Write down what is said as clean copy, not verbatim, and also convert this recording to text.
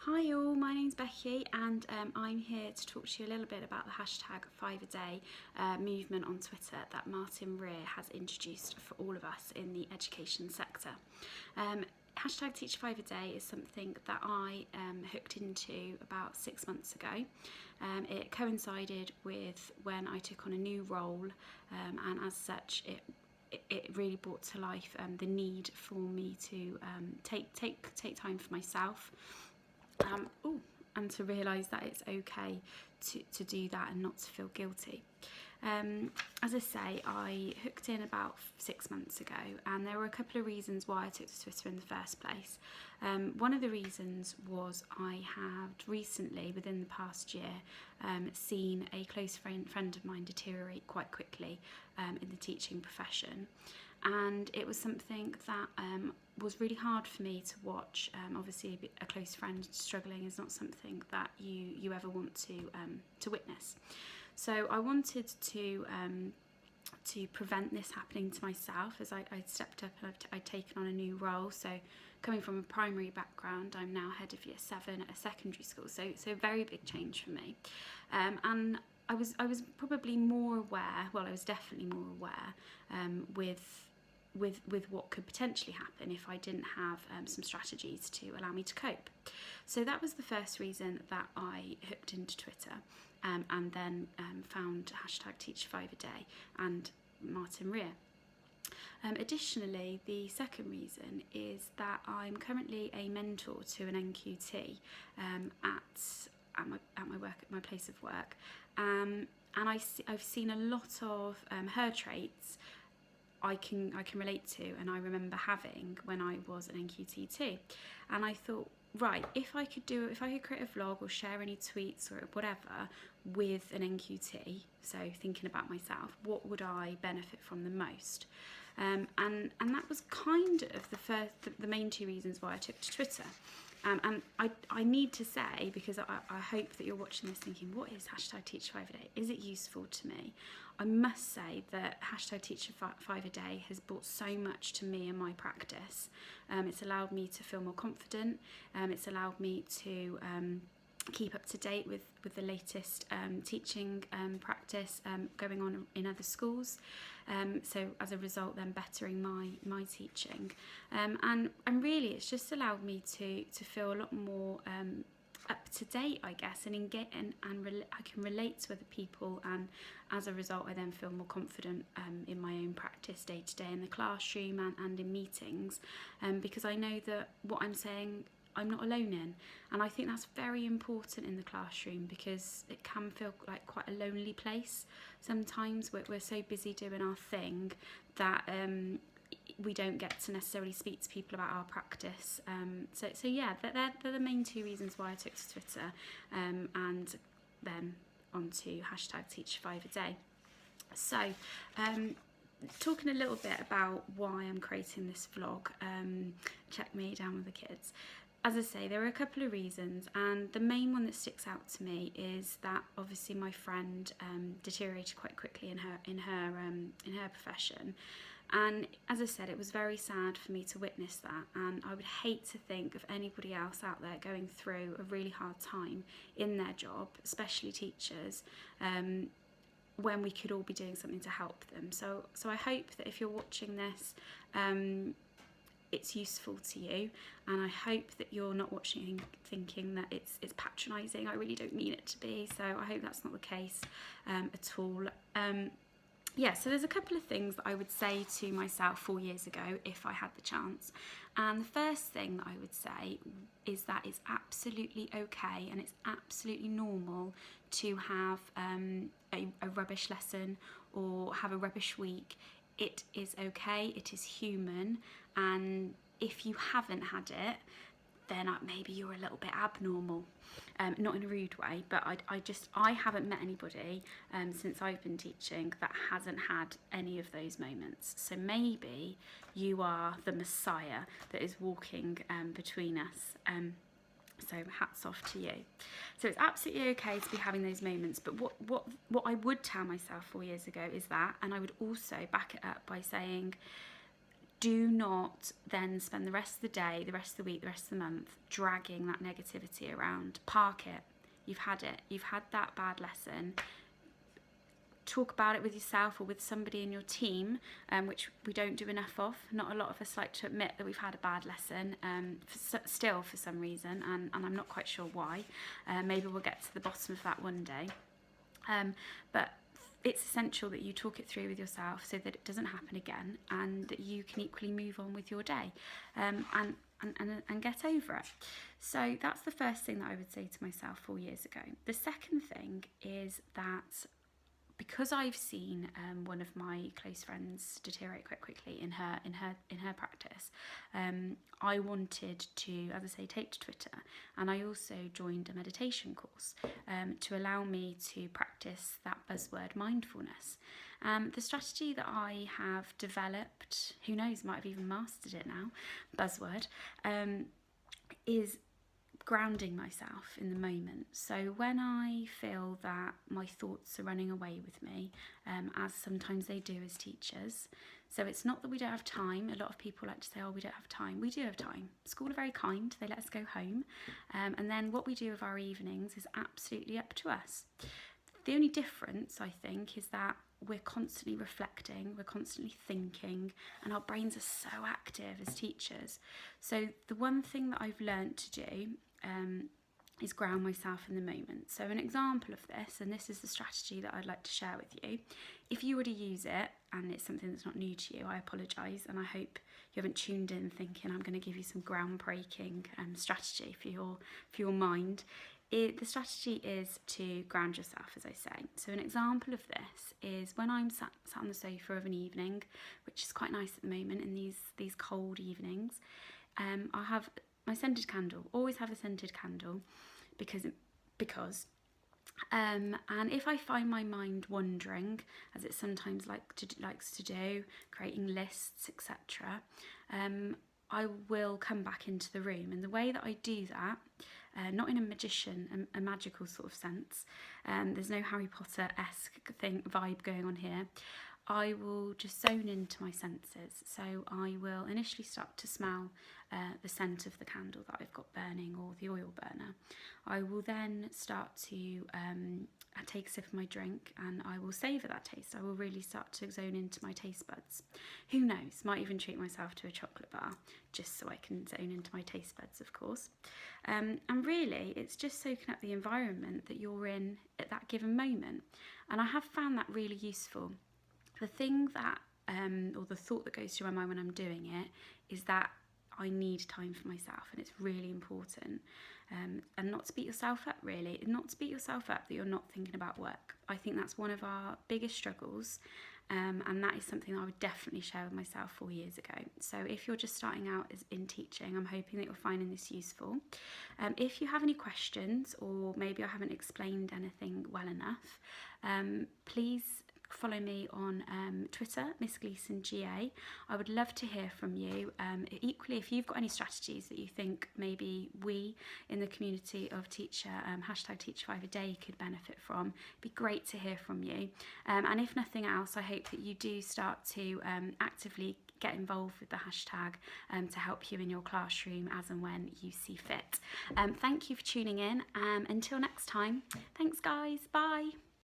Hi all, my name's Becky and I'm here to talk to you a little bit about the hashtag 5 a day movement on Twitter that Martin Rear has introduced for all of us in the education sector. Hashtag Teach 5 a day is something that I hooked into about 6 months ago. It coincided with when I took on a new role, and as such it really brought to life the need for me to take time for myself, and to realise that it's okay to do that and not to feel guilty. As I say, I hooked in about 6 months ago, and there were a couple of reasons why I took to Twitter in the first place. One of the reasons was I had recently, within the past year, seen a close friend of mine deteriorate quite quickly in the teaching profession. And it was something that was really hard for me to watch. Obviously, a close friend struggling is not something that you ever want to witness. So I wanted to prevent this happening to myself, as I'd stepped up and I'd taken on a new role. So coming from a primary background, I'm now head of year 7 at a secondary school. So a very big change for me. And I was probably more aware. Well, I was definitely more aware with what could potentially happen if I didn't have some strategies to allow me to cope. So that was the first reason that I hooked into Twitter, and then found hashtag Teach 5 a day and Martin Rear. Additionally, the second reason is that I'm currently a mentor to an NQT at my place of work, and I've seen a lot of her traits I can relate to, and I remember having when I was an NQT too. And I thought, right, if I could create a vlog or share any tweets or whatever with an NQT, so thinking about myself, what would I benefit from the most? And that was kind of the main two reasons why I took to Twitter. And I need to say, because I hope that you're watching this thinking, what is hashtag Teach 5 a day? Is it useful to me? I must say that hashtag Teach 5 a day has brought so much to me and my practice. It's allowed me to feel more confident. It's allowed me to keep up to date with the latest teaching practice going on in other schools. So as a result, then bettering my teaching, and really it's just allowed me to feel a lot more up to date, I guess, and I can relate to other people, and as a result I then feel more confident in my own practice day to day in the classroom and in meetings, because I know that what I'm saying I'm not alone in. And I think that's very important in the classroom, because it can feel like quite a lonely place sometimes. We're so busy doing our thing that we don't get to necessarily speak to people about our practice. So yeah, they're the main two reasons why I took to Twitter, and then onto hashtag Teach 5 a day. So talking a little bit about why I'm creating this vlog, check me down with the kids. As I say, there are a couple of reasons, and the main one that sticks out to me is that obviously my friend deteriorated quite quickly in her profession, and as I said, it was very sad for me to witness that, and I would hate to think of anybody else out there going through a really hard time in their job, especially teachers, when we could all be doing something to help them. So I hope that if you're watching this, it's useful to you, and I hope that you're not watching thinking that it's patronising. I really don't mean it to be, so I hope that's not the case at all. Yeah, so there's a couple of things that I would say to myself 4 years ago if I had the chance. And the first thing that I would say is that it's absolutely okay and it's absolutely normal to have a rubbish lesson or have a rubbish week. It is okay, it is human, and if you haven't had it, then maybe you're a little bit abnormal. Not in a rude way, but I haven't met anybody since I've been teaching that hasn't had any of those moments. So maybe you are the Messiah that is walking between us. So hats off to you. So it's absolutely okay to be having those moments, but what I would tell myself 4 years ago is that, and I would also back it up by saying, do not then spend the rest of the day, the rest of the week, the rest of the month dragging that negativity around. Park it. You've had it. You've had that bad lesson. Talk about it with yourself or with somebody in your team, which we don't do enough of. Not a lot of us like to admit that we've had a bad lesson, still for some reason, and I'm not quite sure why. Maybe we'll get to the bottom of that one day. But it's essential that you talk it through with yourself so that it doesn't happen again, and that you can equally move on with your day, and get over it. So that's the first thing that I would say to myself 4 years ago. The second thing is that because I've seen one of my close friends deteriorate quite quickly in her practice, I wanted to, as I say, take to Twitter, and I also joined a meditation course to allow me to practice that buzzword mindfulness. The strategy that I have developed, who knows, might have even mastered it now, buzzword, is grounding myself in the moment. So when I feel that my thoughts are running away with me, as sometimes they do as teachers, so it's not that we don't have time. A lot of people like to say, oh, we don't have time. We do have time. School are very kind. They let us go home. And then what we do with our evenings is absolutely up to us. The only difference, I think, is that we're constantly reflecting, we're constantly thinking, and our brains are so active as teachers. So the one thing that I've learned to do is ground myself in the moment. So an example of this, and this is the strategy that I'd like to share with you. If you already use it and it's something that's not new to you, I apologise, and I hope you haven't tuned in thinking I'm going to give you some groundbreaking strategy for your mind. The strategy is to ground yourself, as I say. So an example of this is when I'm sat on the sofa of an evening, which is quite nice at the moment in these cold evenings. I have my scented candle. Always have a scented candle because and if I find my mind wandering, as it sometimes likes to do, creating lists, etc., I will come back into the room. And the way that I do that, not in a magical sort of sense, there's no Harry Potter-esque vibe going on here. I will just zone into my senses. So I will initially start to smell the scent of the candle that I've got burning, or the oil burner. I will then start to take a sip of my drink, and I will savour that taste. I will really start to zone into my taste buds. Who knows, might even treat myself to a chocolate bar just so I can zone into my taste buds, of course. And really, it's just soaking up the environment that you're in at that given moment. And I have found that really useful. The thing that, or the thought that goes through my mind when I'm doing it, is that I need time for myself, and it's really important. And not to beat yourself up, really. Not to beat yourself up that you're not thinking about work. I think that's one of our biggest struggles, and that is something that I would definitely share with myself 4 years ago. So if you're just starting out in teaching, I'm hoping that you're finding this useful. If you have any questions, or maybe I haven't explained anything well enough, please follow me on Twitter, Miss Gleeson GA. I would love to hear from you. Equally, if you've got any strategies that you think maybe we in the community of teacher, #Teach5A-Day could benefit from, it'd be great to hear from you. And if nothing else, I hope that you do start to actively get involved with the hashtag to help you in your classroom as and when you see fit. Thank you for tuning in. Until next time, thanks guys, bye.